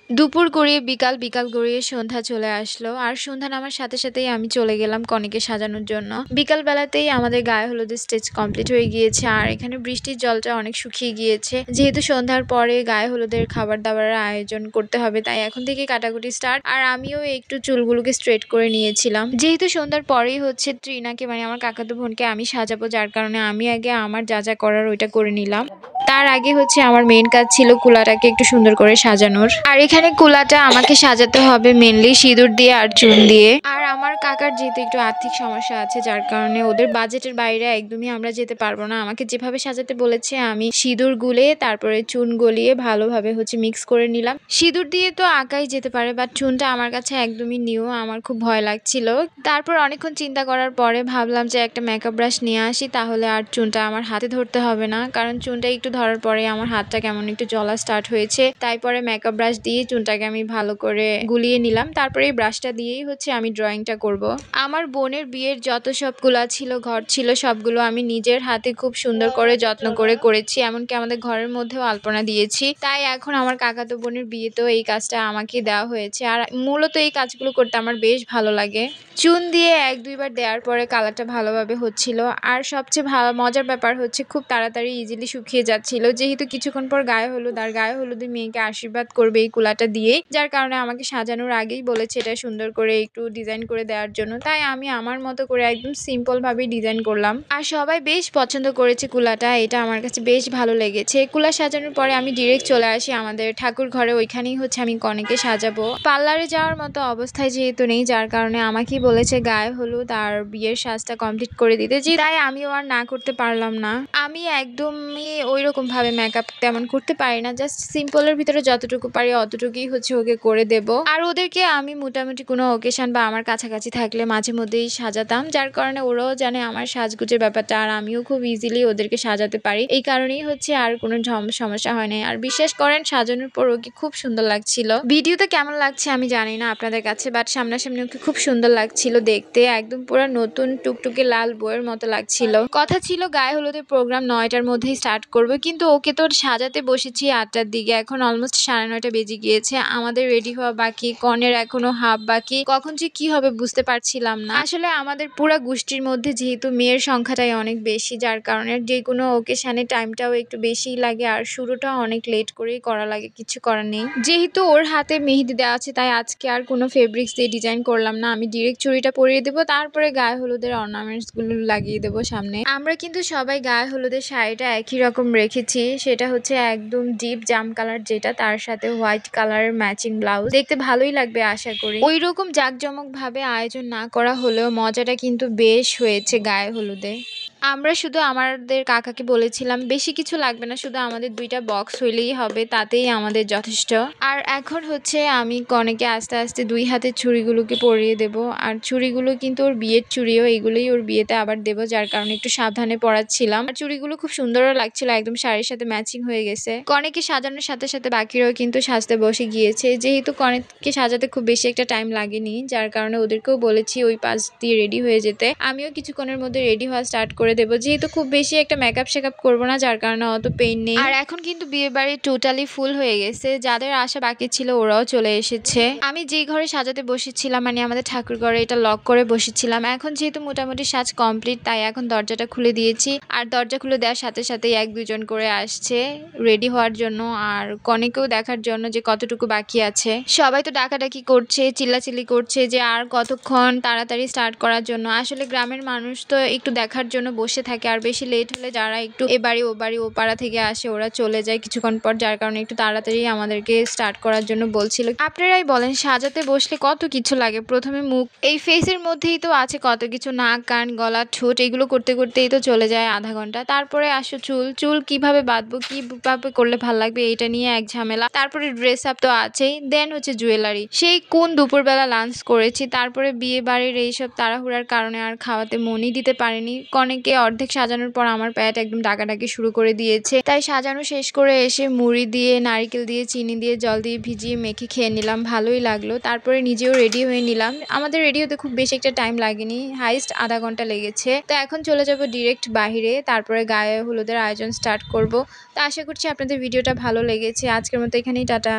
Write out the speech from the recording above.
দুপুর গড়িয়ে বিকাল, বিকাল গড়িয়ে সন্ধ্যা চলে আসলো। আর সন্ধ্যা নামার সাথে সাথেই আমি চলে গেলাম কনেকে সাজানোর জন্য। বিকাল বেলাতেই আমাদের গায়ে হলুদের স্টেজ কমপ্লিট হয়ে গিয়েছে। আর এখানে বৃষ্টির জলটা অনেক শুকিয়ে গিয়েছে। যেহেতু সন্ধ্যার পরে গায়ে হলুদের খাবার দাবারের আয়োজন করতে হবে, তাই এখন থেকে কাটাকুটি স্টার্ট। আর আমিও একটু চুলগুলোকে স্ট্রেট করে নিয়েছিলাম। যেহেতু সন্ধ্যার পরেই হচ্ছে ত্রিনাকে মানে আমার কাকাতো বোনকে আমি সাজাবো, যার কারণে আমি আগে আমার যা যা করার ওইটা করে নিলাম। তার আগে হচ্ছে আমার মেইন কাজ ছিল কুলাটাকে একটু সুন্দর করে সাজানোর। আর এখানে কুলাটা আমাকে সাজাতে হবে মেনলি সিঁদুর দিয়ে আর চুন দিয়ে। আর আমার কাকার যেহেতু একটু আর্থিক সমস্যা আছে, যার কারণে ওদের বাজেটের বাইরে একদমই আমরা যেতে পারবো না। আমাকে যেভাবে সাজাতে বলেছে আমি সিঁদুর গুলে তারপরে চুন গলিয়ে ভালোভাবে হচ্ছে মিক্স করে নিলাম। সিঁদুর দিয়ে তো আঁকাই যেতে পারে, বাট চুনটা আমার কাছে একদমই নিউ, আমার খুব ভয় লাগছিল। তারপর অনেকক্ষণ চিন্তা করার পরে ভাবলাম যে একটা মেকআপ ব্রাশ নিয়ে আসি, তাহলে আর চুনটা আমার হাতে ধরতে হবে না। কারণ চুনটা একটু ধরার পরে আমার হাতটা কেমন একটু জ্বলা স্টার্ট হয়েছে। তাই পরে মেকআপ ব্রাশ দিয়ে চুনটাকে আমি ভালো করে গুলিয়ে নিলাম। তারপরে এই ব্রাশটা দিয়েই হচ্ছে আমি ড্রয়িংটা করব। আমার বোনের বিয়ের যত সবগুলা ছিল ঘর ছিল সবগুলো আমি নিজের হাতে খুব সুন্দর করে যত্ন করে করেছি। এমনকি আমাদের ঘরের মধ্যেও আলপনা দিয়েছি। তাই এখন আমার কাকাতো বোনের বিয়েতেও এই কাজটা আমাকে দেওয়া হয়েছে। আর মূলত এই কাজগুলো করতে আমার বেশ ভালো লাগে। চুন দিয়ে 1-2 বার দেওয়ার পরে কালারটা ভালোভাবে হচ্ছিল। আর সবচেয়ে ভালো মজার ব্যাপার হচ্ছে খুব তাড়াতাড়ি ইজিলি শুকিয়ে যাচ্ছিল। যেহেতু কিছুক্ষণ পর গায়ে হলুদ, আর গায়ে হলুদে মেয়েকে আশীর্বাদ করবে এই কুলাটা দিয়েই, যার কারণে আমাকে সাজানোর আগেই বলেছে এটা সুন্দর করে একটু ডিজাইন করে দেওয়ার জন্য। তাই আমি আমার মতো করে একদম সিম্পল ভাবেই ডিজাইন করলাম। আর সবাই বেশ পছন্দ করেছে কুলাটা, এটা আমার কাছে বেশ ভালো লেগেছে। কুলা সাজানোর পরে আমি ডিরেক্ট চলে আসি আমাদের ঠাকুর ঘরে। ওইখানেই হচ্ছে আমি কনেকে সাজাবো। পার্লারে যাওয়ার মতো অবস্থায় যেহেতু নেই, যার কারণে আমাকেই বলেছে গায়ে হলুদ আর বিয়ের সাজটা কমপ্লিট করে দিতে। তাই আমিও আর না করতে পারলাম না। আমি একদমই ওই রকম ভাবে মেকআপ তেমন করতে পারি না, জাস্ট সিম্পলের ভিতরে যতটুকু পারি অতটুকুই হচ্ছে ওকে করে দেব। আর ওদেরকে আমি মোটামুটি কোনো ওকেশন বা আমার কাছাকাছি থাকলে মাঝে মধ্যেই সাজাতাম, যার কারণে ওরাও জানে আমার সাজগুজের ব্যাপারটা। আর আমিও খুব ইজিলি ওদেরকে সাজাতে পারি, এই কারণেই হচ্ছে আর কোনো সমস্যা হয় না। আর বিশ্বাস করেন সাজানোর পর ওকে খুব সুন্দর লাগছিল। ভিডিওতে কেমন লাগছে আমি জানি না আপনাদের কাছে, বাট সামনাসামনি ওকে খুব সুন্দর লাগছিল দেখতে। একদম পুরো নতুন টুকটুকে লাল বইয়ের মতো লাগছিল। কথা ছিল গায়ে হলুদের প্রোগ্রাম 9টার মধ্যেই স্টার্ট করবে, কিন্তু ওকে তো সাজাতে বসেছি 8টার দিকে। এখন অলমোস্ট 9:30 বেজে গিয়েছে। আমাদের রেডি হওয়া বাকি, কনের এখনো হাফ বাকি। কখন যে কি হবে বুঝতে পারছিলাম না। আসলে আমাদের পুরো গোষ্ঠীর মধ্যে যেহেতু মেয়ের সংখ্যাটাই অনেক বেশি, যার কারণে যে কোনো ওকেশনে টাইমটাও একটু বেশিই লাগে। আর শুরুটাও অনেক লেট করেই করা লাগে, কিছু করার নেই। যেহেতু ওর হাতে মেহেদি দেওয়া আছে, তাই আজকে আর কোনো ফেব্রিক্স দিয়ে ডিজাইন করলাম না। আমি ডিরেক্ট চুড়িটা পরিয়ে দেবো, তারপরে গায়ে হলুদের অর্নামেন্টস গুলো লাগিয়ে দেবো সামনে। আমরা কিন্তু সবাই গায়ে হলুদের শাড়িটা একই রকম রেখেছি, সেটা হচ্ছে একদম ডিপ জাম কালার, যেটা তার সাথে হোয়াইট কালারের ম্যাচিং ব্লাউজ। দেখতে ভালোই লাগবে আশা করি। ওই রকম জাঁকজমক ভাবে আয়োজন না করা হলেও মজাটা কিন্তু বেশ হয়েছে গায়ে হলুদে। আমরা শুধু আমাদের কাকাকে বলেছিলাম বেশি কিছু লাগবে না, শুধু আমাদের 2টা বক্স হইলেই হবে, তাতেই আমাদের যথেষ্ট। আর এখন হচ্ছে আমি কনেকে আস্তে আস্তে 2 হাতের চুড়িগুলোকে পরিয়ে দেব। আর চুড়িগুলো কিন্তু ওর বিয়ের চুড়িও, এগুলোই ওর বিয়েতে আবার দেবো, যার কারণে একটু সাবধানে পরাচ্ছিলাম। আর চুড়িগুলো খুব সুন্দরও লাগছিল, একদম শাড়ির সাথে ম্যাচিং হয়ে গেছে। কনেকে সাজানোর সাথে সাথে বাকিরাও কিন্তু সাজতে বসে গিয়েছে। যেহেতু কনেকে সাজাতে খুব বেশি একটা টাইম লাগেনি, যার কারণে ওদেরকেও বলেছি ওই পাশ দিয়ে রেডি হয়ে যেতে। আমিও কিছুক্ষণের মধ্যে রেডি হওয়া স্টার্ট করে দেবো, যেহেতু খুব বেশি একটা মেকআপ শেকআপ করবো না, যার কারণে অত পেইন নেই। আর এখন কিন্তু বিয়ে বাড়ি টোটালি ফুল হয়ে গেছে, যাদের আশা বাকি ছিল ওরাও চলে এসেছে। আমি যে ঘরে সাজাতে বসেছিলাম মানে আমাদের ঠাকুর ঘরে, এটা লক করে বসেছিলাম। এখন যেহেতু মোটামুটি সাজ কমপ্লিট, তাই এখন দরজাটা খুলে দিয়েছি। আর দরজা খুলে দেওয়ার সাথে সাথেই 1-2 জন করে আসছে রেডি হওয়ার জন্য, আর কনেকেও দেখার জন্য যে কতটুকু বাকি আছে। সবাই তো ডাকাডাকি করছে, চিল্লাচিল্লি করছে যে আর কতক্ষণ, তাড়াতাড়ি স্টার্ট করার জন্য। আসলে গ্রামের মানুষ তো একটু দেখার জন্য বসে থাকে, আর বেশি লেট হলে যারা একটু এ বাড়ি ও বাড়ি ও পাড়া থেকে আসে ওরা চলে যায় কিছুক্ষণ পর, যার কারণে একটু তাড়াতাড়ি আমাদেরকে স্টার্ট করার জন্য বলছিল। আপনারাই বলেন সাজাতে বসলে কত কিছু লাগে। প্রথমে মুখ, এই ফেসের মধ্যেই তো আছে কত কিছু, নাক কান গলা ঠোঁট, এগুলো করতে করতেই তো চলে যায় আধা ঘন্টা। তারপরে আসো চুল কিভাবে বাঁধবো, কিভাবে করলে ভাল লাগবে, এটা নিয়ে এক ঝামেলা। তারপরে ড্রেস আপ তো আছেই, দেন হচ্ছে জুয়েলারি। সেই কোন দুপুরবেলা লাঞ্চ করেছি, তারপরে বিয়ে বাড়ির এইসব তাড়াহুড়ার কারণে আর খাওয়াতে মনই দিতে পারিনি। কনেকে অর্ধেক সাজানোর পর আমার প্যাট একদম ডাকাডাকি শুরু করে দিয়েছে, তাই সাজানো শেষ করে এসে মুড়ি দিয়ে, নারিকেল দিয়ে, চিনি দিয়ে, জল দিয়ে ভিজিয়ে মেখে খেয়ে নিলাম, ভালোই লাগলো। তারপরে নিজেও রেডি হয়ে নিলাম। আমাদের রেডি হতে খুব বেশি একটা টাইম লাগেনি, হাইস্ট আধা ঘন্টা লেগেছে। তো এখন চলে যাব ডিরেক্ট বাহিরে, তারপরে গায়ে হলুদের আয়োজন স্টার্ট করব। তো আশা করছি আপনাদের ভিডিওটা ভালো লেগেছে। আজকের মতো এখানেই টাটা।